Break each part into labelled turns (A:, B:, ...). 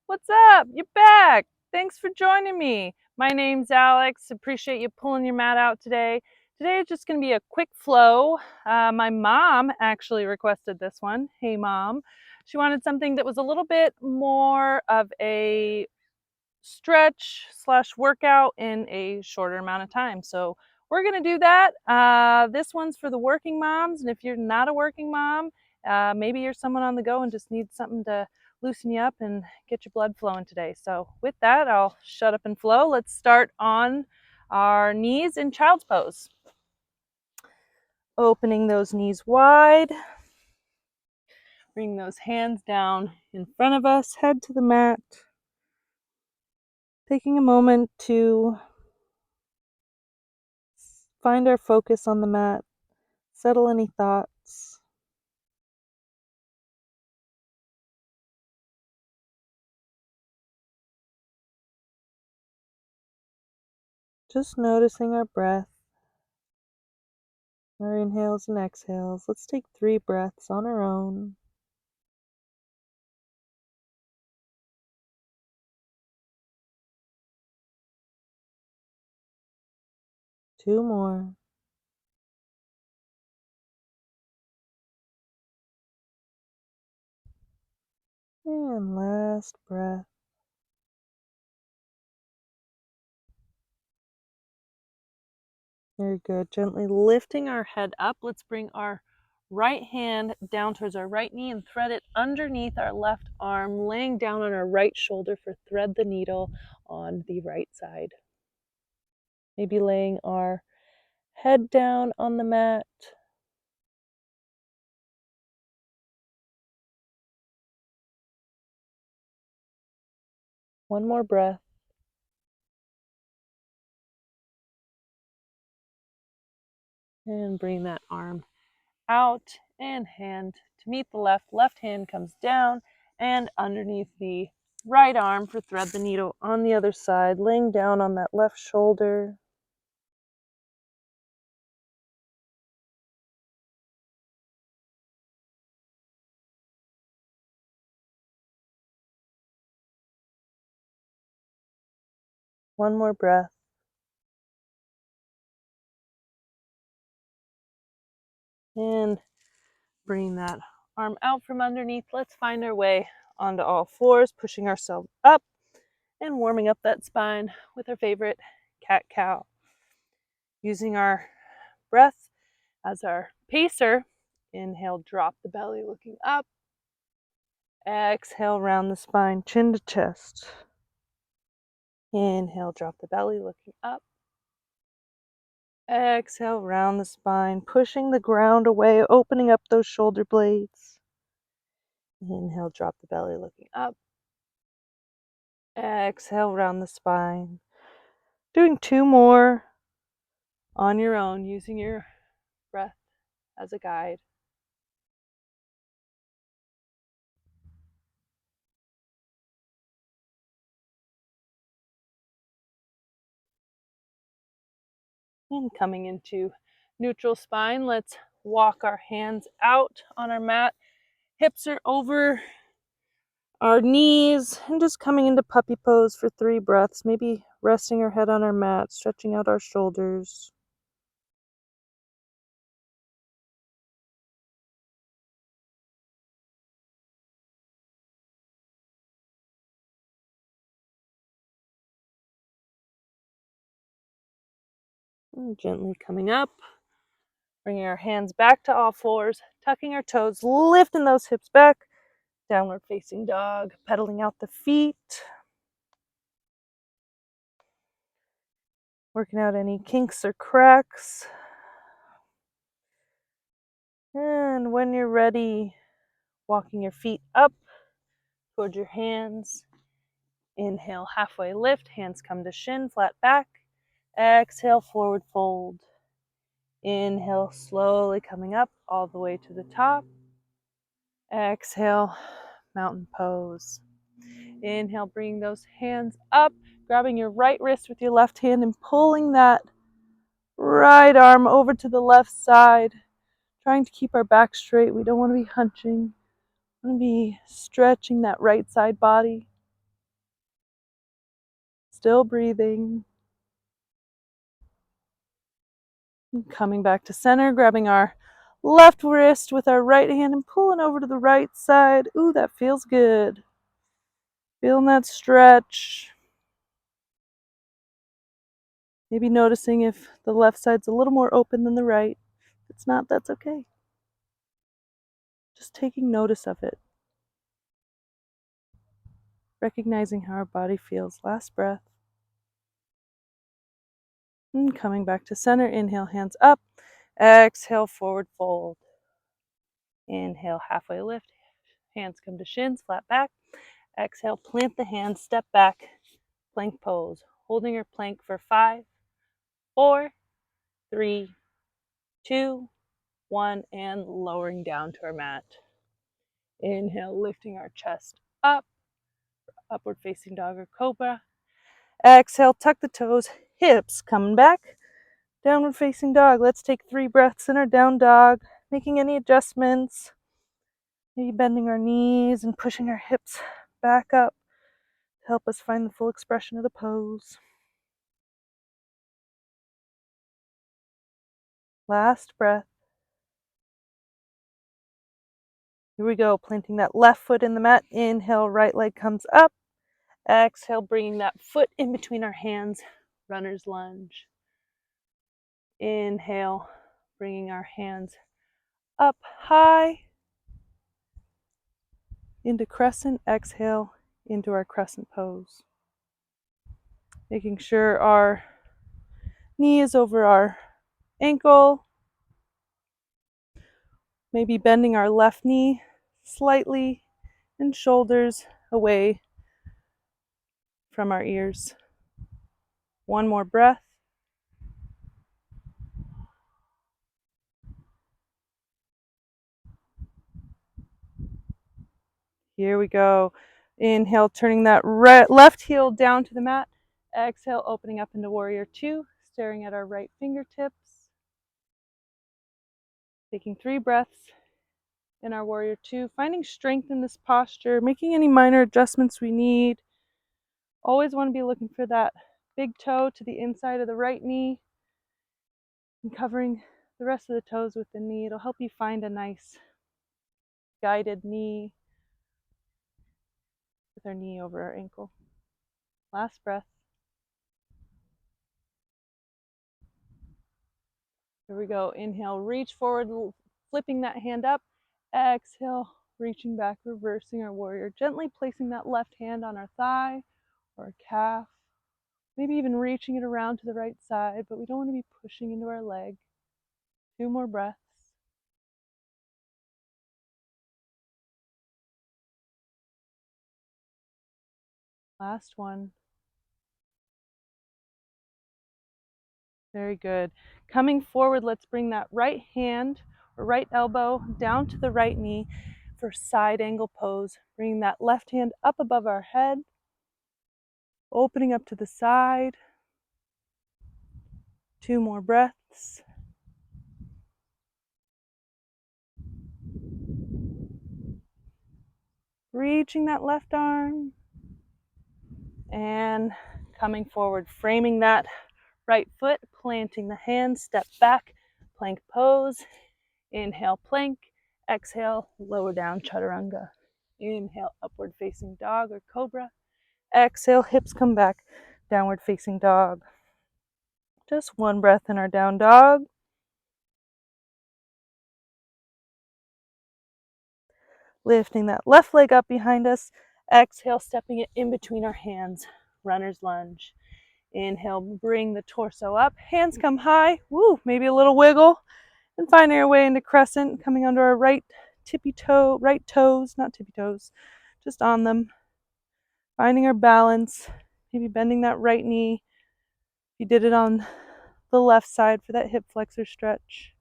A: What's up? You're back. Thanks for joining me. My name's Alex. Appreciate you pulling your mat out today. Today is just going to be a quick flow. My mom actually requested this one. Hey, Mom. She wanted something that was a little bit more of a stretch slash workout in a shorter amount of time. So we're going to do that. This one's for the working moms. And if you're not a working mom, maybe you're someone on the go and just need something to loosen you up and get your blood flowing today. So with that, I'll shut up and flow. Let's start on our knees in child's pose. Opening those knees wide. Bring those hands down in front of us, head to the mat. Taking a moment to find our focus on the mat, settle any thoughts. Just noticing our breath, our inhales and exhales. Let's take 3 breaths on our own. Two more. And last breath. Very good. Gently lifting our head up. Let's bring our right hand down towards our right knee and thread it underneath our left arm, laying down on our right shoulder for thread the needle on the right side. Maybe laying our head down on the mat. One more breath. And bring that arm out and hand to meet the left. Left hand comes down and underneath the right arm for thread the needle on the other side, laying down on that left shoulder. One more breath. And bring that arm out from underneath. Let's find our way onto all fours, pushing ourselves up and warming up that spine with our favorite cat-cow. Using our breath as our pacer. Inhale, drop the belly, looking up. Exhale, round the spine, chin to chest. Inhale, drop the belly, looking up. Exhale, round the spine, pushing the ground away, opening up those shoulder blades. Inhale, drop the belly, looking up. Exhale, round the spine. Doing 2 more on your own, using your breath as a guide. And coming into neutral spine, let's walk our hands out on our mat. Hips are over our knees and just coming into puppy pose for 3 breaths, maybe resting our head on our mat, stretching out our shoulders. And gently coming up, bringing our hands back to all fours, tucking our toes, lifting those hips back, downward facing dog, pedaling out the feet. Working out any kinks or cracks. And when you're ready, walking your feet up towards your hands. Inhale, halfway lift, hands come to shin, flat back. Exhale, forward fold. Inhale, slowly coming up all the way to the top. Exhale, mountain pose. Inhale, bring those hands up, grabbing your right wrist with your left hand and pulling that right arm over to the left side. Trying to keep our back straight. We don't want to be hunching. We want to be stretching that right side body. Still breathing. And coming back to center, grabbing our left wrist with our right hand and pulling over to the right side. Ooh, that feels good. Feeling that stretch. Maybe noticing if the left side's a little more open than the right. If it's not, that's okay. Just taking notice of it. Recognizing how our body feels. Last breath. And coming back to center. Inhale, hands up. Exhale, forward fold. Inhale, halfway lift. Hands come to shins, flat back. Exhale, plant the hands, step back. Plank pose. Holding your plank for 5, 4, 3, 2, 1, and lowering down to our mat. Inhale, lifting our chest up. Upward facing dog or cobra. Exhale, tuck the toes, hips coming back. Downward facing dog. Let's take 3 breaths in our down dog, making any adjustments. Maybe bending our knees and pushing our hips back up to help us find the full expression of the pose. Last breath. Here we go, planting that left foot in the mat. Inhale, right leg comes up. Exhale, bringing that foot in between our hands, runner's lunge. Inhale, bringing our hands up high into crescent. Exhale, into our crescent pose. Making sure our knee is over our ankle. Maybe bending our left knee slightly and shoulders away from our ears. One more breath. Here we go. Inhale, turning that left heel down to the mat. Exhale, opening up into warrior 2, staring at our right fingertips. Taking 3 breaths in our warrior 2, finding strength in this posture, making any minor adjustments we need. Always want to be looking for that big toe to the inside of the right knee and covering the rest of the toes with the knee. It'll help you find a nice guided knee with our knee over our ankle. Last breath. Here we go. Inhale, reach forward, flipping that hand up. Exhale, reaching back, reversing our warrior. Gently placing that left hand on our thigh or our calf. Maybe even reaching it around to the right side, but we don't want to be pushing into our leg. 2 more breaths. Last one. Very good. Coming forward, let's bring that right hand or right elbow down to the right knee for side angle pose. Bringing that left hand up above our head, opening up to the side. 2 more breaths. Reaching that left arm and coming forward, framing that right foot, planting the hands, step back, plank pose. Inhale, plank. Exhale, lower down, chaturanga. Inhale, upward facing dog or cobra. Exhale, hips come back, downward facing dog. Just 1 breath in our down dog. Lifting that left leg up behind us. Exhale, stepping it in between our hands, runner's lunge. Inhale, bring the torso up, hands come high. Woo, maybe a little wiggle. And finding our way into crescent, coming under our right toes, not tippy toes, just on them. Finding our balance, maybe bending that right knee. If you did it on the left side for that hip flexor stretch.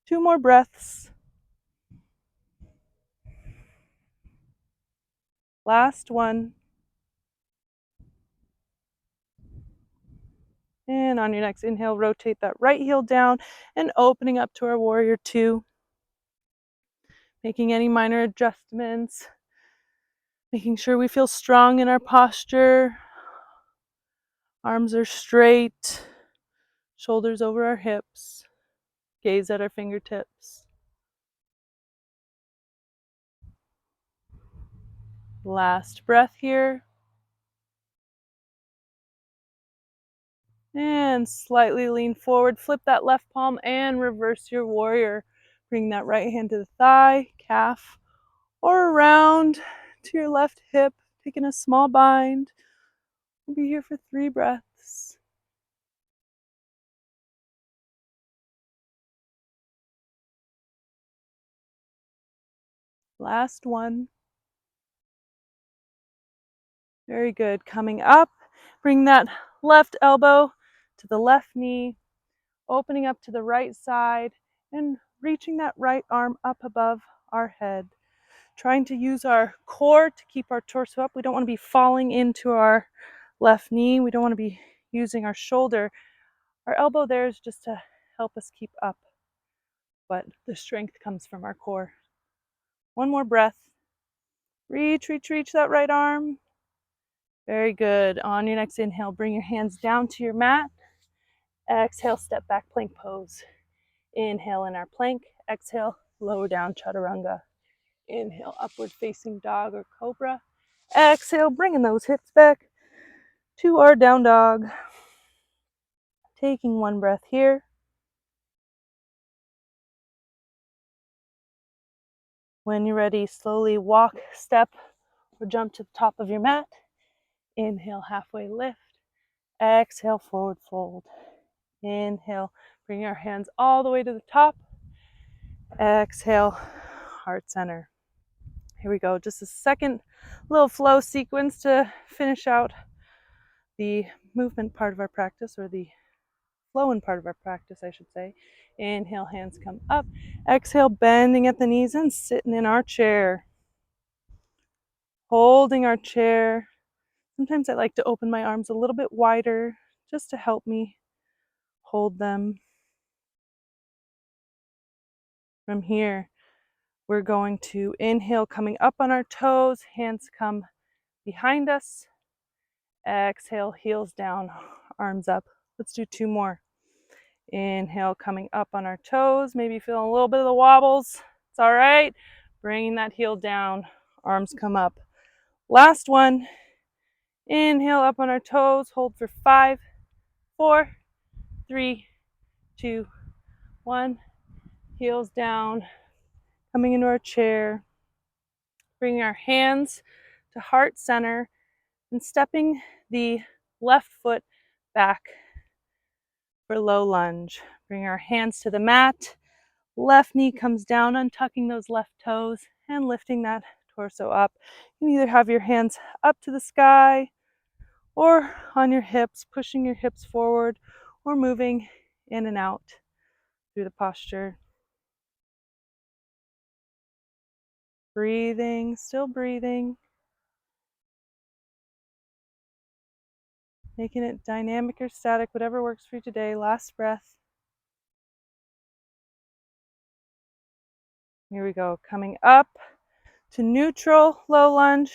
A: 2 more breaths. Last one. And on your next inhale, rotate that right heel down and opening up to our warrior 2. Making any minor adjustments. Making sure we feel strong in our posture. Arms are straight, shoulders over our hips, gaze at our fingertips. Last breath here. And slightly lean forward, flip that left palm and reverse your warrior. Bring that right hand to the thigh, calf, or around to your left hip, taking a small bind. We'll be here for 3 breaths. Last one. Very good. Coming up, bring that left elbow to the left knee, opening up to the right side, and reaching that right arm up above our head. Trying to use our core to keep our torso up. We don't want to be falling into our left knee. We don't want to be using our shoulder. Our elbow there is just to help us keep up, but the strength comes from our core. One more breath. Reach, reach, reach that right arm. Very good. On your next inhale, bring your hands down to your mat. Exhale, step back plank pose. Inhale in our plank. Exhale, lower down chaturanga. Inhale, upward facing dog or cobra. Exhale, bringing those hips back to our down dog. Taking one breath here. When you're ready, slowly walk, step, or jump to the top of your mat. Inhale, halfway lift. Exhale, forward fold. Inhale, bring your hands all the way to the top. Exhale, heart center. Here we go. Just a second little flow sequence to finish out the movement part of our practice, or the flowing part of our practice, I should say. Inhale, hands come up. Exhale, bending at the knees and sitting in our chair. Holding our chair. Sometimes I like to open my arms a little bit wider just to help me hold them. From here, we're going to inhale, coming up on our toes, hands come behind us. Exhale, heels down, arms up. Let's do 2 more. Inhale, coming up on our toes, maybe feeling a little bit of the wobbles. It's all right. Bringing that heel down, arms come up. Last one. Inhale, up on our toes, hold for 5, 4, 3, 2, 1. Heels down, coming into our chair. Bringing our hands to heart center and stepping the left foot back for low lunge. Bring our hands to the mat. Left knee comes down, untucking those left toes and lifting that torso up. You can either have your hands up to the sky or on your hips, pushing your hips forward or moving in and out through the posture. Breathing, still breathing. Making it dynamic or static, whatever works for you today. Last breath. Here we go. Coming up to neutral, low lunge.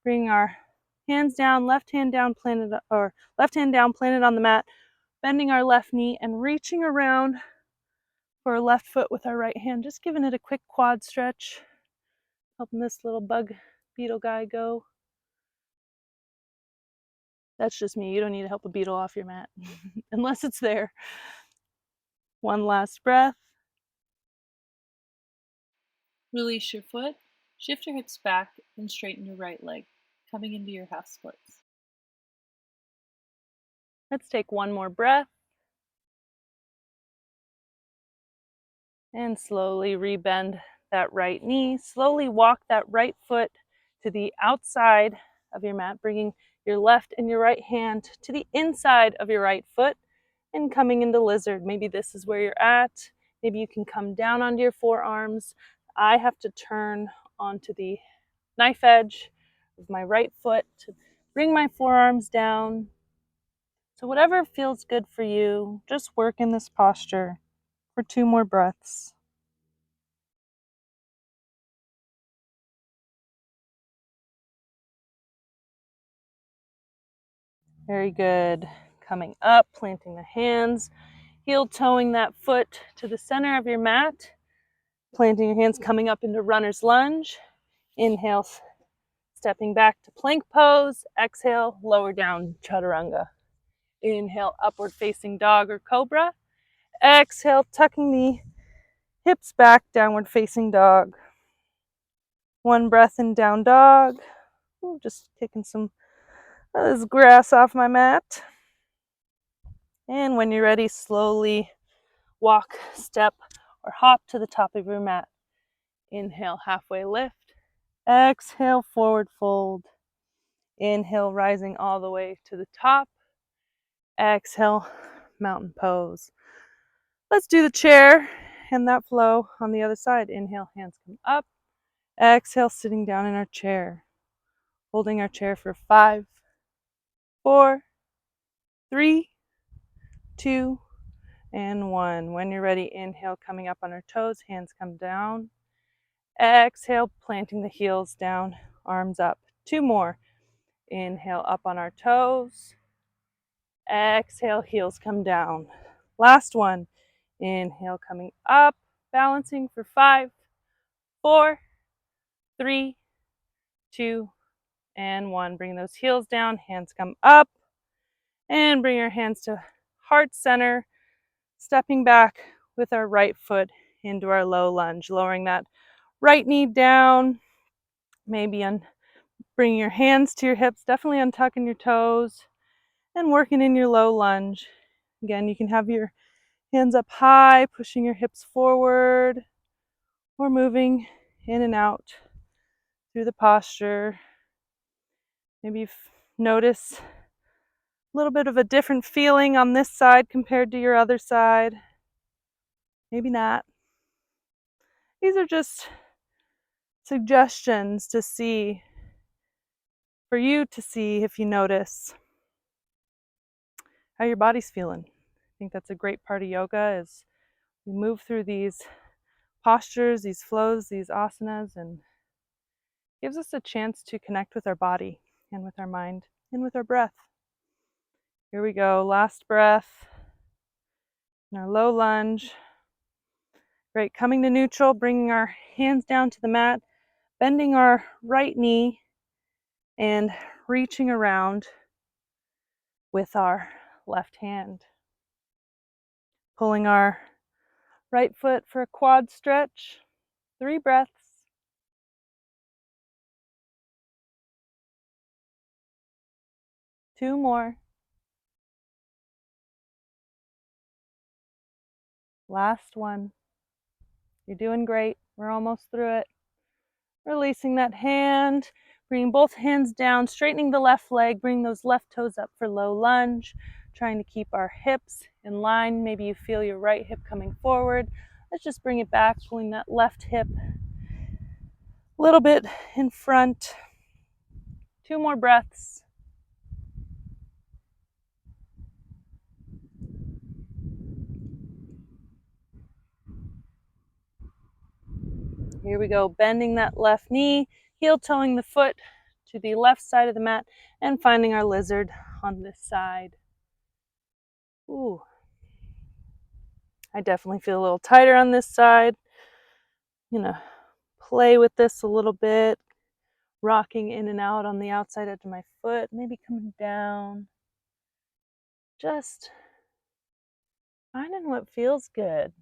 A: Bring our hands down, left hand down, planted on the mat. Bending our left knee and reaching around for our left foot with our right hand. Just giving it a quick quad stretch. Helping this little bug beetle guy go. That's just me. You don't need to help a beetle off your mat unless it's there. One last breath. Release your foot, shift your hips back, and straighten your right leg, coming into your half splits. Let's take one more breath. And slowly rebend that right knee. Slowly walk that right foot to the outside of your mat, bringing your left and your right hand to the inside of your right foot and coming into lizard. Maybe this is where you're at. Maybe you can come down onto your forearms. I have to turn onto the knife edge of my right foot to bring my forearms down. So whatever feels good for you, just work in this posture for 2 more breaths. Very good. Coming up, planting the hands, heel toeing that foot to the center of your mat, planting your hands, coming up into runner's lunge. Inhale, stepping back to plank pose. Exhale, lower down, chaturanga. Inhale, upward facing dog or cobra. Exhale, tucking the hips back, downward facing dog. One breath in down dog. Ooh, just kicking some of this grass off my mat. And when you're ready, slowly walk, step, or hop to the top of your mat. Inhale, halfway lift. Exhale, forward fold. Inhale, rising all the way to the top. Exhale, mountain pose. Let's do the chair and that flow on the other side. Inhale, hands come up. Exhale, sitting down in our chair. Holding our chair for 5, 4, 3, 2, and 1. When you're ready, inhale, coming up on our toes, hands come down. Exhale, planting the heels down, arms up. 2 more. Inhale, up on our toes. Exhale, heels come down. Last one. Inhale, coming up, balancing for 5, 4, 3, 2, and 1. Bring those heels down, hands come up, and bring your hands to heart center, stepping back with our right foot into our low lunge, lowering that right knee down, maybe bringing your hands to your hips, definitely untucking your toes, and working in your low lunge. Again, you can have your hands up high, pushing your hips forward, or moving in and out through the posture. Maybe notice a little bit of a different feeling on this side compared to your other side. Maybe not. These are just suggestions to see, for you to see if you notice how your body's feeling. I think that's a great part of yoga, is we move through these postures, these flows, these asanas, and gives us a chance to connect with our body and with our mind and with our breath. Here we go, last breath in our low lunge. Great, coming to neutral, bringing our hands down to the mat, bending our right knee and reaching around with our left hand. Pulling our right foot for a quad stretch. 3 breaths. 2 more. Last one. You're doing great. We're almost through it. Releasing that hand. Bringing both hands down, straightening the left leg, bring those left toes up for low lunge. Trying to keep our hips in line. Maybe you feel your right hip coming forward. Let's just bring it back, pulling that left hip a little bit in front. 2 more breaths. Here we go, bending that left knee, heel toeing the foot to the left side of the mat, and finding our lizard on this side. Ooh, I definitely feel a little tighter on this side. I'm gonna play with this a little bit, rocking in and out on the outside edge of my foot, maybe coming down. Just finding what feels good.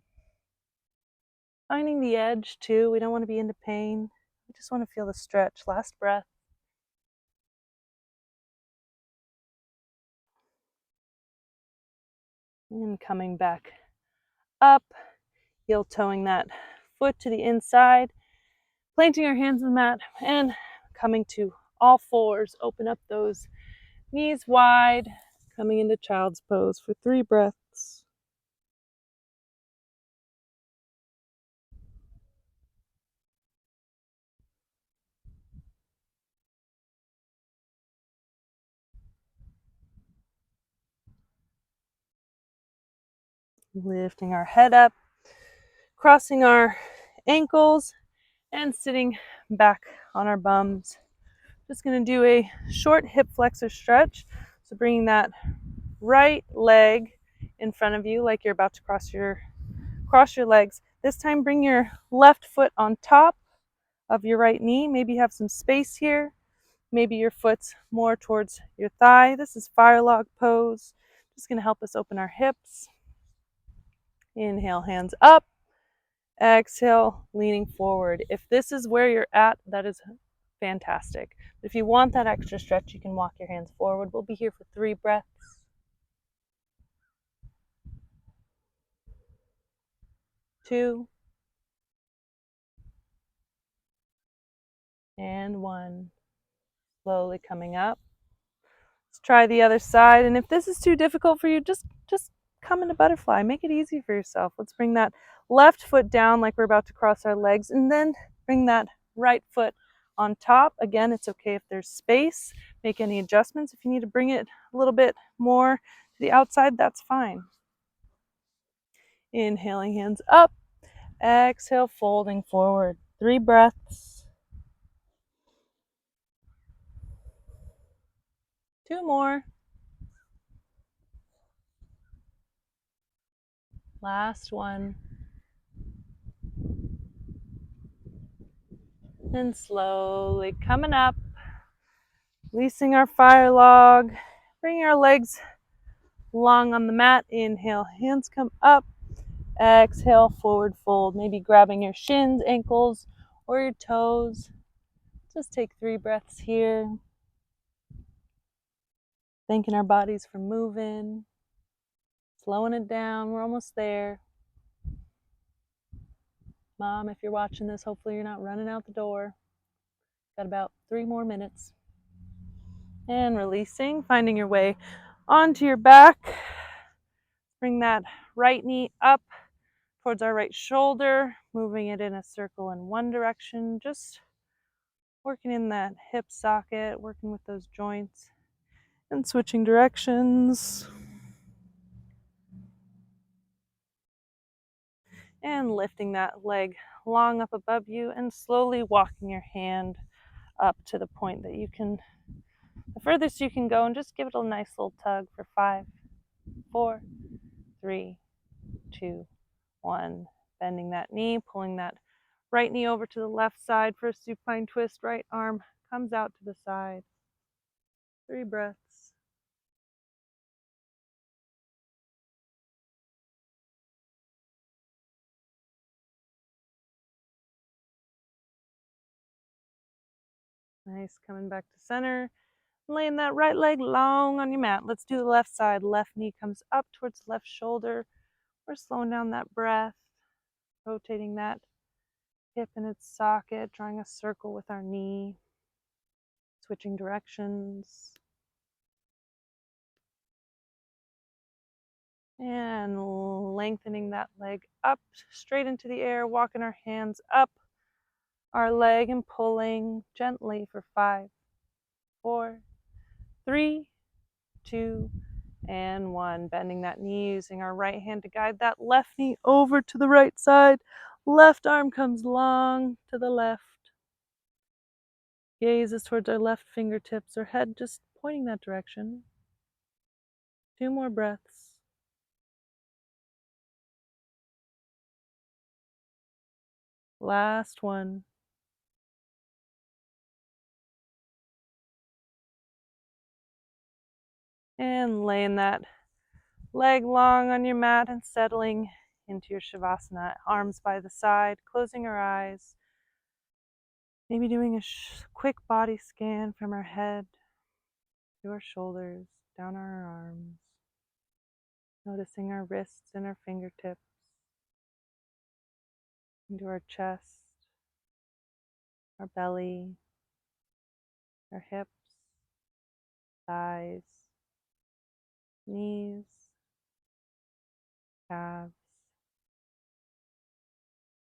A: Finding the edge too. We don't want to be into pain. We just want to feel the stretch. Last breath. And coming back up, heel toeing that foot to the inside, planting our hands on the mat, and coming to all fours. Open up those knees wide, coming into child's pose for 3 breaths. Lifting our head up, crossing our ankles, and sitting back on our bums. Just going to do a short hip flexor stretch. So bringing that right leg in front of you like you're about to cross your legs. This time bring your left foot on top of your right knee. Maybe you have some space here. Maybe your foot's more towards your thigh. This is fire log pose. Just going to help us open our hips. Inhale, hands up. Exhale, leaning forward. If this is where you're at, that is fantastic. If you want that extra stretch, you can walk your hands forward. We'll be here for 3 breaths. 2 and 1. Slowly coming up. Let's try the other side. And if this is too difficult for you, just come into butterfly. Make it easy for yourself. Let's bring that left foot down like we're about to cross our legs, and then bring that right foot on top. Again, it's okay if there's space. Make any adjustments. If you need to bring it a little bit more to the outside, that's fine. Inhaling, hands up. Exhale, folding forward. 3 breaths. 2 more. Last one. And slowly coming up, releasing our fire log, bringing our legs long on the mat. Inhale, hands come up. Exhale, forward fold. Maybe grabbing your shins, ankles, or your toes. Just take 3 breaths here. Thanking our bodies for moving, slowing it down. We're almost there. Mom, if you're watching this, hopefully you're not running out the door. Got about 3 more minutes. And releasing, finding your way onto your back. Bring that right knee up towards our right shoulder, moving it in a circle in one direction, just working in that hip socket, working with those joints, and switching directions. And lifting that leg long up above you and slowly walking your hand up to the point that you can, the furthest you can go, and just give it a nice little tug for 5, 4, 3, 2, 1. Bending that knee, pulling that right knee over to the left side for a supine twist. Right arm comes out to the side. 3 breaths. Nice, coming back to center. Laying that right leg long on your mat. Let's do the left side. Left knee comes up towards the left shoulder. We're slowing down that breath, rotating that hip in its socket, drawing a circle with our knee, switching directions. And lengthening that leg up straight into the air, walking our hands up our leg and pulling gently for 5, 4, 3, 2, and 1. Bending that knee, using our right hand to guide that left knee over to the right side. Left arm comes long to the left. Gaze is towards our left fingertips, or head just pointing that direction. 2 more breaths. Last one. And laying that leg long on your mat and settling into your Shavasana, arms by the side, closing our eyes. Maybe doing a quick body scan from our head to our shoulders, down our arms, noticing our wrists and our fingertips, into our chest, our belly, our hips, thighs, knees, calves,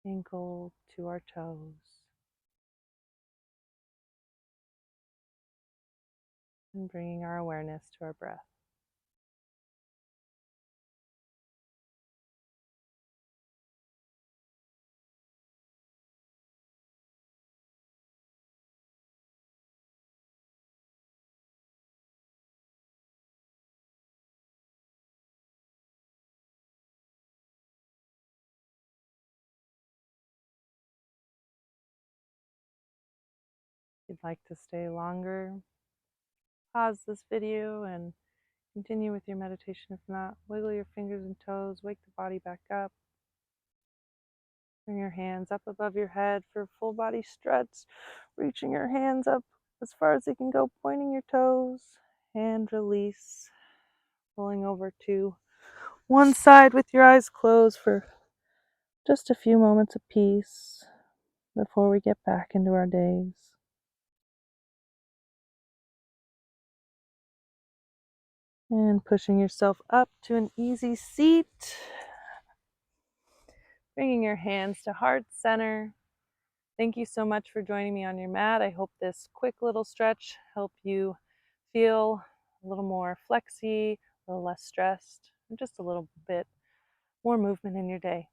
A: ankle to our toes. And bringing our awareness to our breath. If you'd like to stay longer, pause this video and continue with your meditation. If not, wiggle your fingers and toes, wake the body back up. Bring your hands up above your head for full body stretch, reaching your hands up as far as they can go, pointing your toes, and release, rolling over to one side with your eyes closed for just a few moments of peace before we get back into our days. And pushing yourself up to an easy seat, bringing your hands to heart center. Thank you so much for joining me on your mat. I hope this quick little stretch helped you feel a little more flexy, a little less stressed, and just a little bit more movement in your day.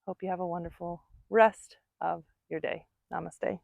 A: Hope you have a wonderful rest of your day. Namaste.